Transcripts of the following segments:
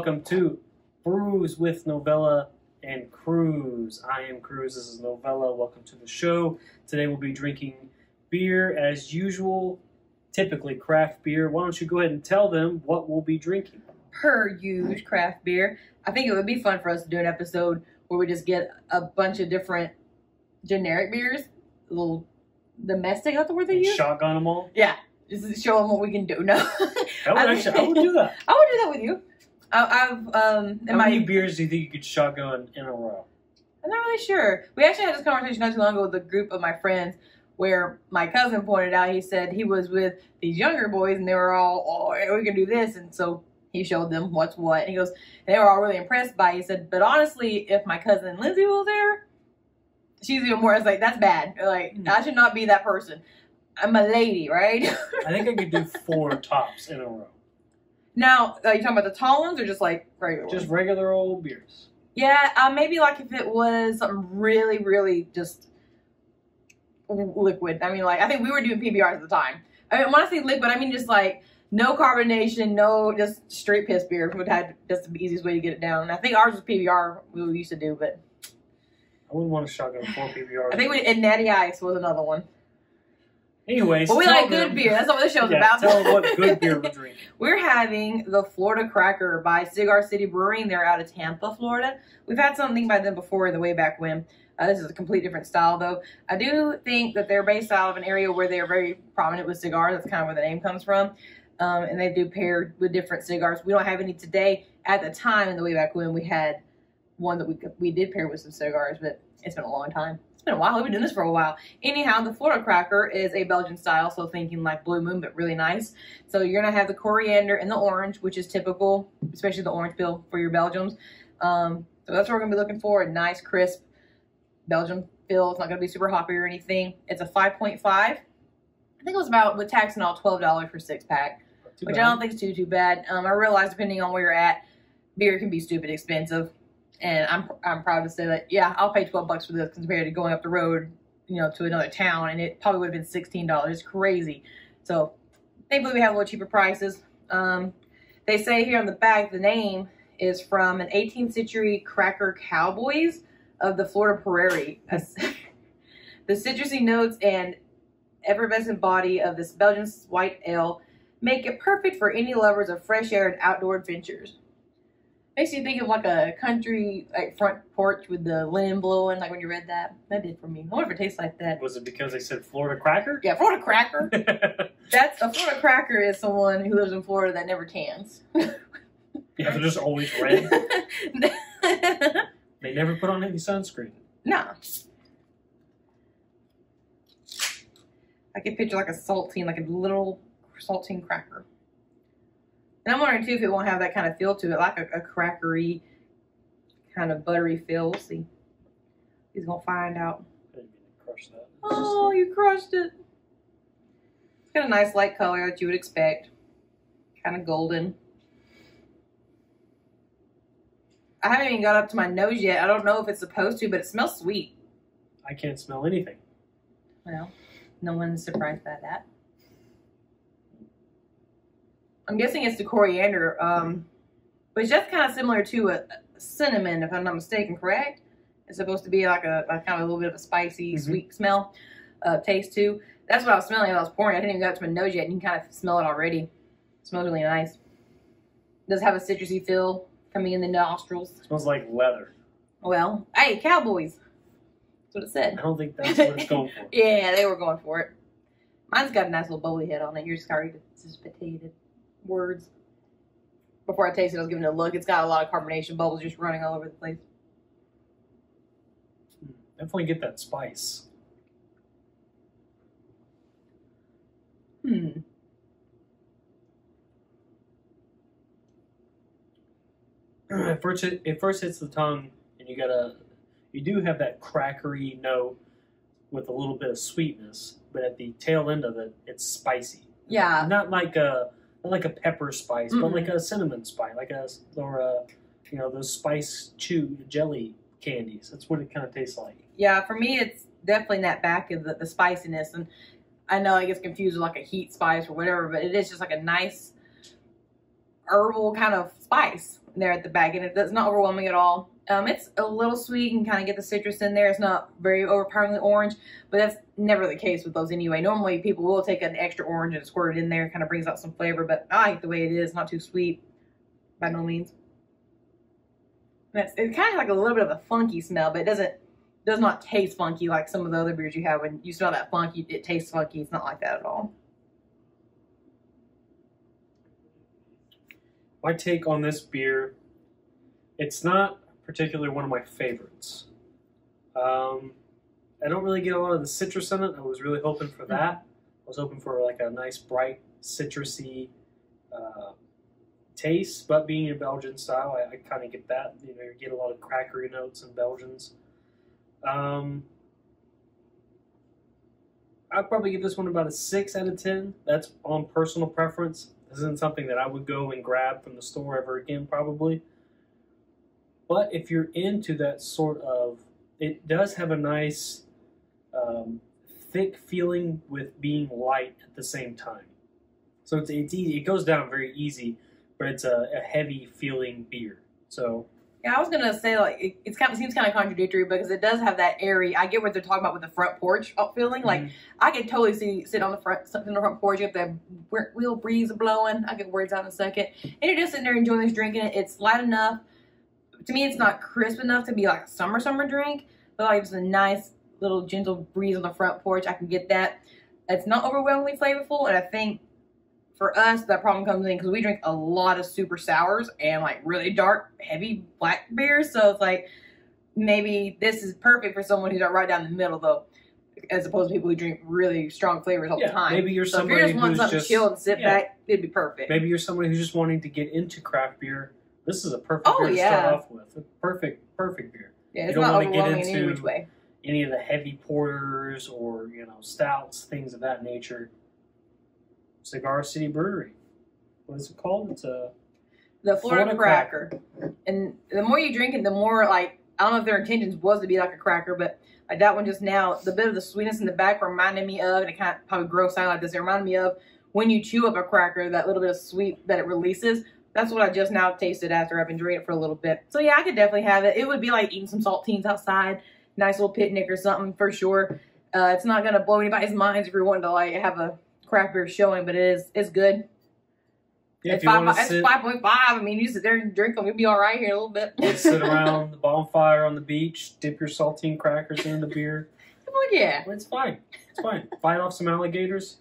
welcome to Brews with Novella and Cruz. I am Cruz, this is Novella. Welcome to the show. Today we'll be drinking beer as usual, typically craft beer. Why don't you go ahead and tell them what we'll be drinking? Per use craft beer. I think it would be fun for us to do an episode where we just get a bunch of different generic beers, a little domestic, that's the word they use? Shotgun them all? Yeah, just show them what we can do. No. I would do that. I would do that with you. How many beers do you think you could shotgun in a row? I'm not really sure. We actually had this conversation not too long ago with a group of my friends where my cousin pointed out, he said he was with these younger boys and they were all, oh, we can do this. And so he showed them what's what. And he goes, and they were all really impressed by it. He said, but honestly, if my cousin Lindsay was there, she's even more, it's like, that's bad. Like, I should not be that person. I'm a lady, right? I think I could do 4 tops in a row. Now, are you talking about the tall ones or just like regular ones? Just regular old beers. Yeah, maybe like if it was something really, really just liquid. I mean, like, I think we were doing PBRs at the time. I mean, when I say liquid, I mean just like no carbonation, no, just straight piss beer. Would have just the easiest way to get it down. And I think ours was PBR we used to do, but I wouldn't want to shotgun 4 PBRs. I think and Natty Ice was another one. Anyways, but we like good beer. That's what the show's about. Tell them what good beer we're drinking. We're having the Florida Cracker by Cigar City Brewing. They're out of Tampa, Florida. We've had something by them before in the way back when. This is a complete different style, though. I do think that they're based out of an area where they're very prominent with cigars. That's kind of where the name comes from. And they do pair with different cigars. We don't have any today. At the time, in the way back when, we had one that we did pair with some cigars, but it's been a long time. It's been a while. We've been doing this for a while. Anyhow, the Florida Cracker is a Belgian style, so thinking like Blue Moon, but really nice. So you're going to have the coriander and the orange, which is typical, especially the orange peel for your Belgiums. So that's what we're going to be looking for, a nice, crisp Belgian feel. It's not going to be super hoppy or anything. It's a 5.5. I think it was about, with tax and all, $12 for 6-pack, which I don't think is too bad. I realize depending on where you're at, beer can be stupid expensive. And I'm proud to say that, yeah, I'll pay $12 for this compared to going up the road, you know, to another town, and it probably would have been $16. It's crazy. So thankfully we have a little cheaper prices. They say here on the back the name is from an 18th century cracker cowboys of the Florida Prairie. The citrusy notes and effervescent body of this Belgian white ale make it perfect for any lovers of fresh air and outdoor adventures. Makes you think of like a country like front porch with the linen blowing, like when you read that. That did for me. I wonder if it tastes like that. Was it because they said Florida Cracker? Yeah, Florida Cracker. That's a Florida Cracker is someone who lives in Florida that never tans. Yeah, they're just always red. They never put on any sunscreen. Nah. I can picture like a saltine, like a little saltine cracker. And I'm wondering, too, if it won't have that kind of feel to it, like a crackery, kind of buttery feel. We'll see. He's going to find out. Crush that. Oh, you crushed it. It's got a nice light color that you would expect. Kind of golden. I haven't even got up to my nose yet. I don't know if it's supposed to, but it smells sweet. I can't smell anything. Well, no one's surprised by that. I'm guessing it's the coriander, but it's just kind of similar to a cinnamon, if I'm not mistaken, correct? It's supposed to be like a kind of a little bit of a spicy, sweet smell, taste too. That's what I was smelling as I was pouring. I didn't even get up to my nose yet, and you can kind of smell it already. It smells really nice. It does have a citrusy feel coming in the nostrils. It smells like leather. Well, hey, cowboys. That's what it said. I don't think that's what it's going for. Yeah, they were going for it. Mine's got a nice little bubbly head on it. Yours got just potato words. Before I tasted it, I was giving it a look. It's got a lot of carbonation bubbles just running all over the place. Definitely get that spice. At first hits the tongue, and you do have that crackery note with a little bit of sweetness, but at the tail end of it, it's spicy. Yeah. Not like a pepper spice, but like a cinnamon spice, you know, those spice chew jelly candies. That's what it kind of tastes like. Yeah, for me, it's definitely that back of the spiciness, and I know it gets confused with like a heat spice or whatever, but it is just like a nice herbal kind of spice there at the back, and it's not overwhelming at all. It's a little sweet and kind of get the citrus in there. It's not very overpoweringly orange, but that's never the case with those anyway. Normally people will take an extra orange and squirt it in there. It kind of brings out some flavor, but I like the way it is. Not too sweet by no means. It's kind of like a little bit of a funky smell, but it does not taste funky like some of the other beers you have. When you smell that funky, it tastes funky. It's not like that at all. My take on this beer, it's not particularly one of my favorites. I don't really get a lot of the citrus in it. I was really hoping for that. I was hoping for like a nice bright citrusy taste, but being in Belgian style, I kind of get that. You know, you get a lot of crackery notes in Belgians. I'd probably give this one about a 6 out of 10. That's on personal preference. This isn't something that I would go and grab from the store ever again, probably. But if you're into that sort of, it does have a nice thick feeling with being light at the same time. So it's easy. It goes down very easy, but it's a heavy feeling beer. So yeah, I was gonna say like it seems kind of contradictory because it does have that airy. I get what they're talking about with the front porch feeling. Like I could totally sit on the front porch, you have that wheel breeze blowing. I get words out in a second, and you're just sitting there enjoying this, drinking it. It's light enough. To me, it's not crisp enough to be like a summer drink, but like just a nice little gentle breeze on the front porch. I can get that. It's not overwhelmingly flavorful, and I think for us that problem comes in because we drink a lot of super sours and like really dark, heavy black beers. So it's like maybe this is perfect for someone who's right down the middle though, as opposed to people who drink really strong flavors all the time. Maybe you're so somebody if you just want something just chill and sit back, it'd be perfect. Maybe you're somebody who's just wanting to get into craft beer. This is a perfect beer to start off with. A perfect beer. Yeah, it's not overwhelming in any which way. Any of the heavy porters or, you know, stouts, things of that nature. Cigar City Brewery. What is it called? It's the Florida Cracker. And the more you drink it, the more like, I don't know if their intentions was to be like a cracker, but like that one just now, the bit of the sweetness in the back reminded me of, and it kind of probably gross sound like this, it reminded me of when you chew up a cracker, that little bit of sweet that it releases. That's what I just now tasted after I've been drinking it for a little bit. So yeah, I could definitely have it. It would be like eating some saltines outside. Nice little picnic or something for sure. It's not going to blow anybody's minds if you're wanting to like have a craft beer showing, but it's good. Yeah, it's 5.5. I mean, you sit there and drink them, you'll be all right here a little bit. Sit around the bonfire on the beach, dip your saltine crackers in the beer. Well, yeah. It's fine. It's fine. Fight off some alligators.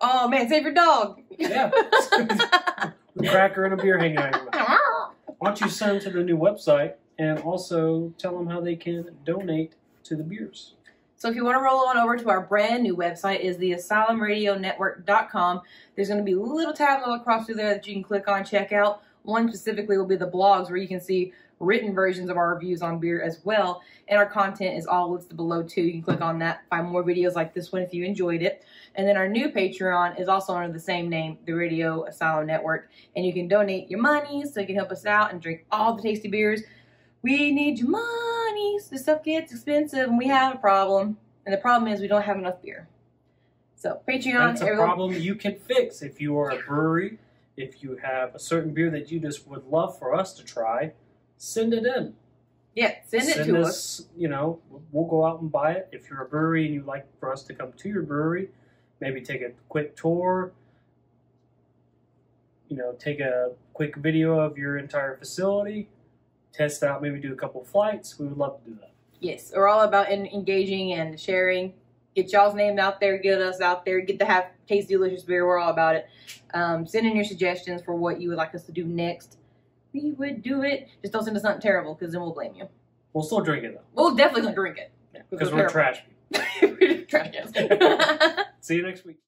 Oh, man, save your dog. Yeah. A cracker and a beer hanging out. Why don't you send them to the new website and also tell them how they can donate to the beers. So if you want to roll on over to our brand new website, is the asylumradionetwork.com. There's going to be little tabs all across through there that you can click on, check out. One specifically will be the blogs where you can see written versions of our reviews on beer as well. And our content is all listed below too. You can click on that, find more videos like this one if you enjoyed it. And then our new Patreon is also under the same name, the Radio Asylum Network. And you can donate your money so you can help us out and drink all the tasty beers. We need your money. This stuff gets expensive and we have a problem. And the problem is we don't have enough beer. So Patreon. That's a problem you can fix. If you are a brewery, if you have a certain beer that you just would love for us to try, send it in. Yeah, send it to us. You know, we'll go out and buy it. If you're a brewery and you'd like for us to come to your brewery, maybe take a quick tour, you know, take a quick video of your entire facility, test out, maybe do a couple flights. We would love to do that. Yes, we're all about engaging and sharing. Get y'all's name out there, get us out there, get to have tasty, delicious beer. We're all about it. Send in your suggestions for what you would like us to do next. We would do it. Just don't send us something terrible, because then we'll blame you. We'll still drink it, though. We'll definitely gonna drink it. Because we're trash people. We're trash cans. See you next week.